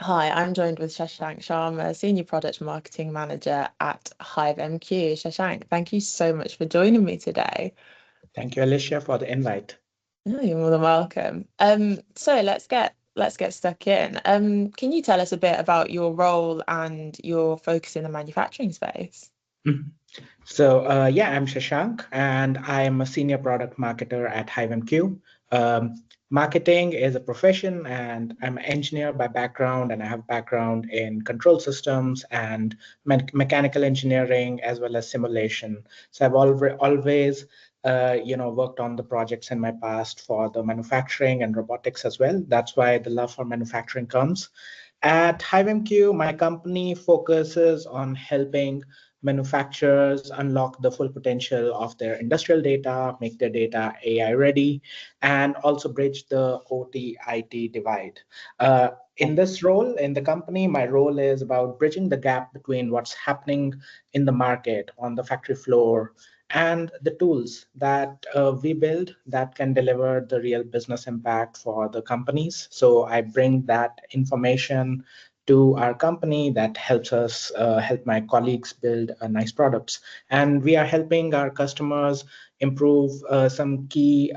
Hi, I'm joined with Shashank Sharma, Senior Product Marketing Manager at HiveMQ. Shashank, thank you so much for joining me today. Thank you, Alicia, for the invite. Oh, you're more than welcome. So let's get stuck in. Can you tell us a bit about your role and your focus in the manufacturing space? Mhm. So, I'm Shashank, and I'm a senior product marketer at HiveMQ. Marketing is a profession, and I'm an engineer by background, and I have background in control systems and mechanical engineering as well as simulation. So I've always, worked on the projects in my past for the manufacturing and robotics as well. That's why the love for manufacturing comes. At HiveMQ, my company focuses on helping manufacturers unlock the full potential of their industrial data, make their data AI ready, and also bridge the OT IT divide. In this role in the company, my role is about bridging the gap between what's happening in the market on the factory floor and the tools that we build that can deliver the real business impact for the companies. So I bring that information to our company that helps us help my colleagues build nice products, and we are helping our customers improve some key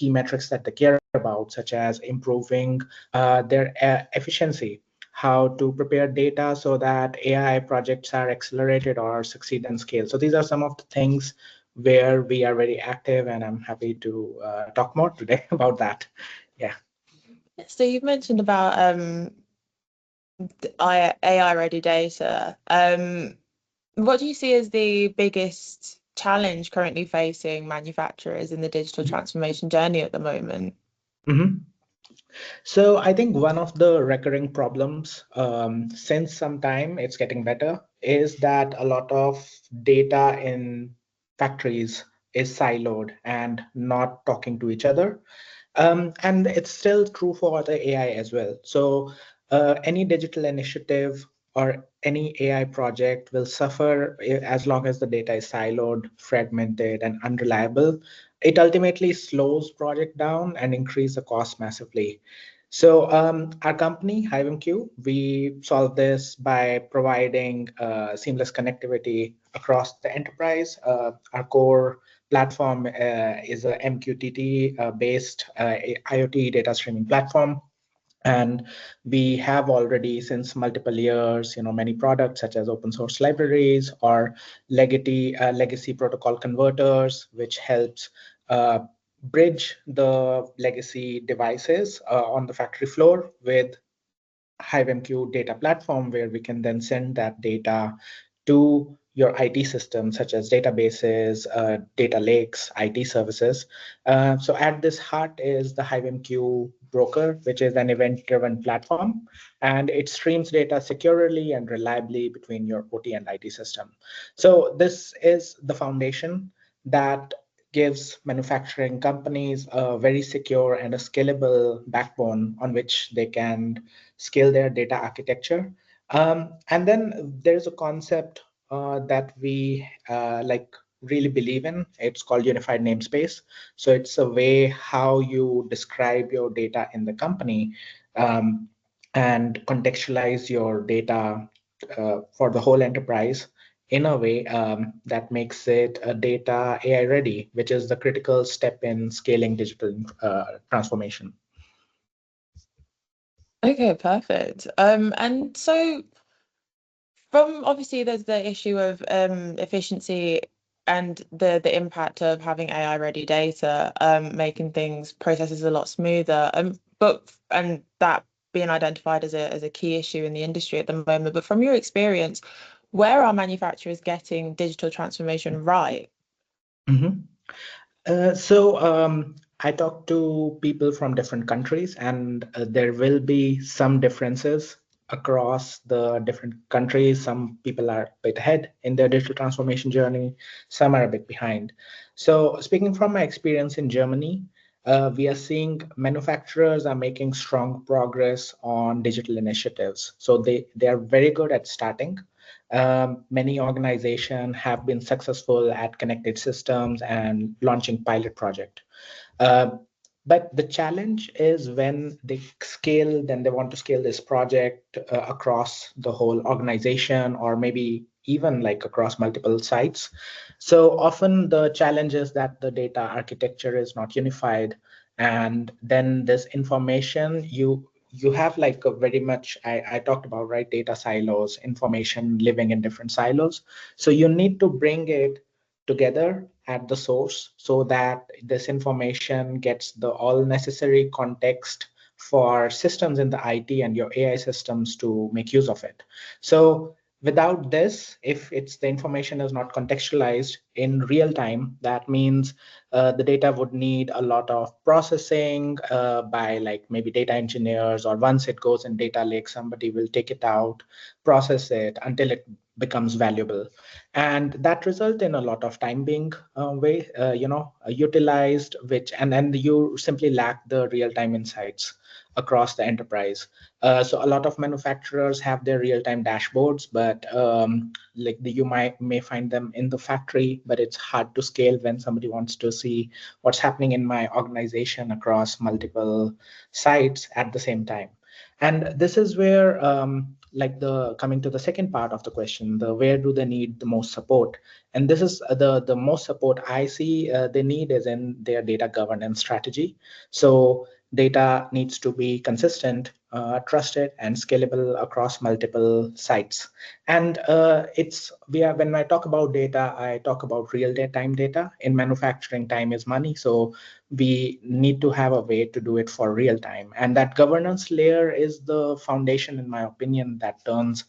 metrics that they care about, such as improving their efficiency, how to prepare data so that AI projects are accelerated or succeed and scale. So these are some of the things where we are very active, and I'm happy to talk more today about that. Yeah. So you've mentioned about AI ready data. What do you see as the biggest challenge currently facing manufacturers in the digital transformation journey at the moment? Mhm. So I think one of the recurring problems since some time, it's getting better, is that a lot of data in factories is siloed and not talking to each other. And it's still true for the AI as well. So any digital initiative or any AI project will suffer as long as the data is siloed, fragmented, and unreliable. It ultimately slows project down and increase the cost massively. So our company, HiveMQ, we solve this by providing seamless connectivity across the enterprise. Our core platform is a MQTT-based IoT data streaming platform. And we have already, since multiple years, many products such as open source libraries or legacy protocol converters, which helps uh, bridge the legacy devices on the factory floor with HiveMQ data platform, where we can then send that data to your IT systems, such as databases, data lakes, IT services. So at this heart is the HiveMQ broker, which is an event-driven platform, and it streams data securely and reliably between your OT and IT system. So this is the foundation that gives manufacturing companies a very secure and a scalable backbone on which they can scale their data architecture. And then there's a concept that we really believe in. It's called unified namespace. So it's a way how you describe your data in the company um, and contextualize your data for the whole enterprise in a way that makes it a data AI ready, which is the critical step in scaling digital transformation. Okay, perfect. And so from obviously there's the issue of efficiency and the impact of having AI ready data, making things processes a lot smoother. But and that being identified as a key issue in the industry at the moment. But from your experience, where are manufacturers getting digital transformation right? Mhm. So I talk to people from different countries, and there will be some differences across the different countries. Some people are a bit ahead in their digital transformation journey, some are a bit behind. So, speaking from my experience in Germany, we are seeing manufacturers are making strong progress on digital initiatives. So they are very good at starting. Many organizations have been successful at connected systems and launching pilot project. Uh, But the challenge is when they scale, then they want to scale this project across the whole organization, or maybe even like across multiple sites. So often the challenge is that the data architecture is not unified, and then this information you have like a very much I talked about, right, data silos, information living in different silos. So you need to bring it together at the source so that this information gets the all necessary context for systems in the IT and your AI systems to make use of it. So without this, if it's the information is not contextualized in real time, that means the data would need a lot of processing by like maybe data engineers, or once it goes in data lake, somebody will take it out, process it until it becomes valuable, and that result in a lot of time being utilized, which and then you simply lack the real-time insights across the enterprise. So a lot of manufacturers have their real-time dashboards, but you may find them in the factory, but it's hard to scale when somebody wants to see what's happening in my organization across multiple sites at the same time. And this is where like the coming to the second part of the question, the where do they need the most support? And this is the most support I see they need is in their data governance strategy. So data needs to be consistent, trusted, and scalable across multiple sites. And it's we are when I talk about data, I talk about real time data. In manufacturing, time is money, so we need to have a way to do it for real time. And that governance layer is the foundation, in my opinion, that turns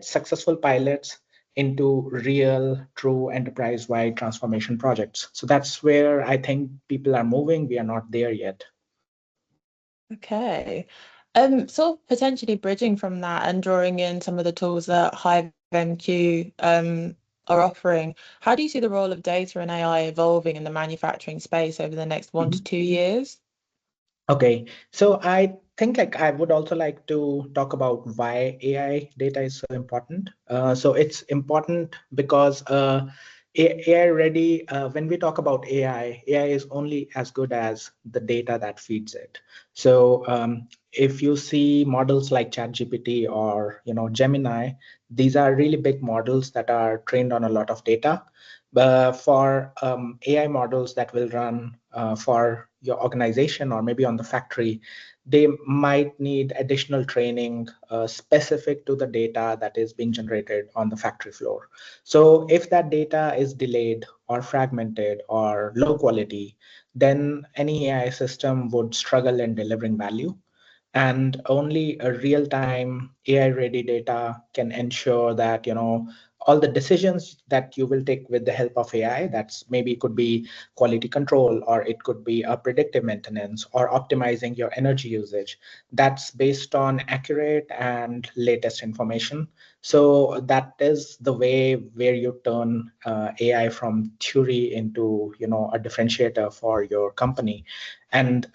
successful pilots into real, true enterprise-wide transformation projects. So that's where I think people are moving. We are not there yet. Okay. Sort of potentially bridging from that and drawing in some of the tools that HiveMQ are offering, how do you see the role of data and AI evolving in the manufacturing space over the next 1 to 2 years? Okay, so I think like I would also like to talk about why AI data is so important. So it's important because AI ready, when we talk about AI is only as good as the data that feeds it. So if you see models like ChatGPT or Gemini, these are really big models that are trained on a lot of data. For AI models that will run for your organization or maybe on the factory, they might need additional training specific to the data that is being generated on the factory floor. So if that data is delayed or fragmented or low quality, then any AI system would struggle in delivering value. And only a real-time AI-ready data can ensure that all the decisions that you will take with the help of AI, that's maybe could be quality control, or it could be a predictive maintenance, or optimizing your energy usage, that's based on accurate and latest information. So that is the way where you turn AI from theory into a differentiator for your company. And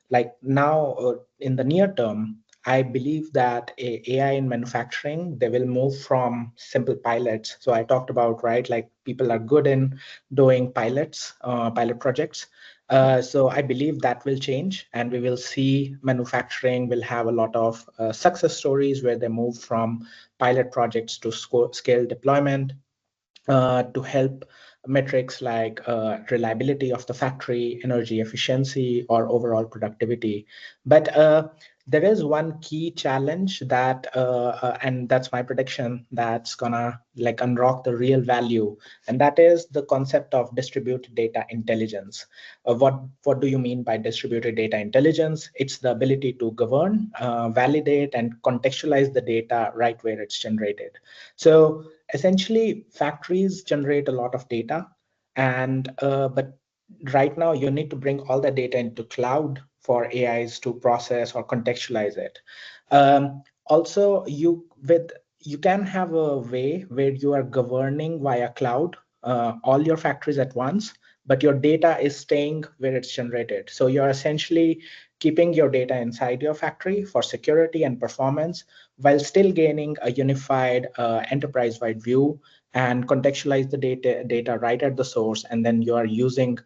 like now in the near term, I believe that AI in manufacturing, they will move from simple pilots. So I talked about, right, like people are good in doing pilot projects. So I believe that will change, and we will see manufacturing will have a lot of success stories where they move from pilot projects to scale deployment, to help metrics like reliability of the factory, energy efficiency, or overall productivity. But there is one key challenge that, and that's my prediction, that's gonna like unlock the real value, and that is the concept of distributed data intelligence. What do you mean by distributed data intelligence? It's the ability to govern, validate, and contextualize the data right where it's generated. So essentially, factories generate a lot of data, and but right now you need to bring all the data into cloud for AIs to process or contextualize it. Also, you can have a way where you are governing via cloud all your factories at once, but your data is staying where it's generated. So you're essentially keeping your data inside your factory for security and performance, while still gaining a unified enterprise-wide view and contextualize the data right at the source, and then you are using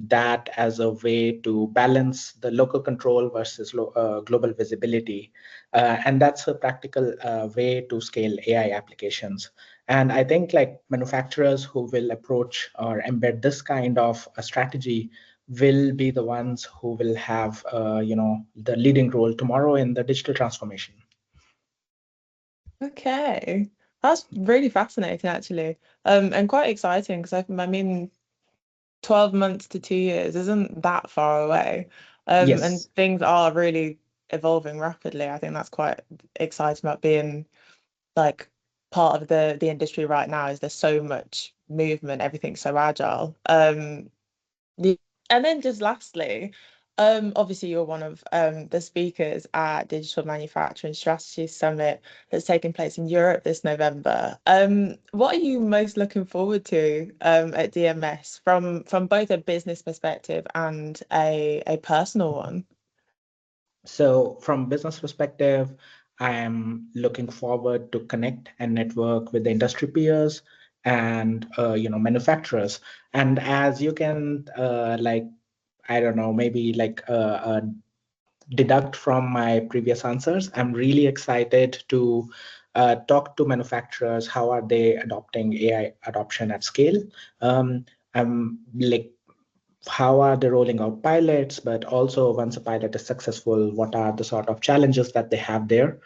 that as a way to balance the local control versus global visibility. And that's a practical way to scale AI applications. And I think like manufacturers who will approach or embed this kind of a strategy will be the ones who will have, the leading role tomorrow in the digital transformation. Okay. That's really fascinating, actually. And quite exciting because I mean, 12 months to 2 years isn't that far away. And Yes. things are really evolving rapidly. I think that's quite exciting about being like part of the industry right now is there's so much movement, everything's so agile. The, and then just lastly, obviously you're one of the speakers at Digital Manufacturing Strategy Summit that's taking place in Europe this November. What are you most looking forward to at DMS from both a business perspective and a personal one? So from business perspective, I am looking forward to connect and network with the industry peers and manufacturers. And as you can I don't know, maybe deduct from my previous answers, I'm really excited to talk to manufacturers. How are they adopting AI adoption at scale? I'm like how are they rolling out pilots, but also once a pilot is successful, what are the sort of challenges that they have there?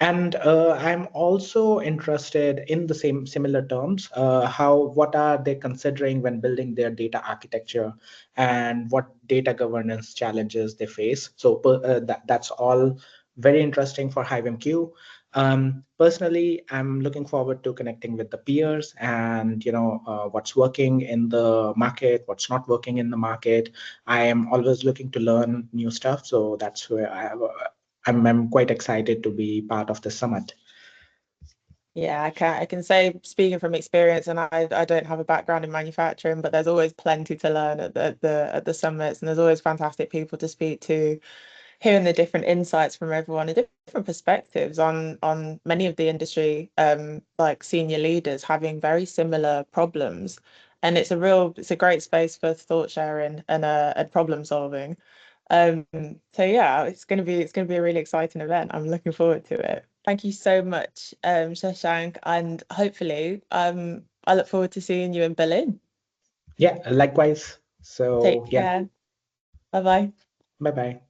And I'm also interested in the same similar terms, what are they considering when building their data architecture and what data governance challenges they face. So that's all very interesting for HiveMQ. Personally, I'm looking forward to connecting with the peers and what's working in the market, what's not working in the market. I am always looking to learn new stuff, so that's where I'm quite excited to be part of the summit. Yeah, I can say speaking from experience, and I don't have a background in manufacturing, but there's always plenty to learn at the summits, and there's always fantastic people to speak to, hearing the different insights from everyone and different perspectives on many of the industry like senior leaders having very similar problems. And it's a great space for thought sharing and problem solving. So yeah, it's gonna be a really exciting event. I'm looking forward to it. Thank you so much, Shashank, and hopefully I look forward to seeing you in Berlin. Yeah, likewise. So Take yeah, care. Bye bye. bye bye.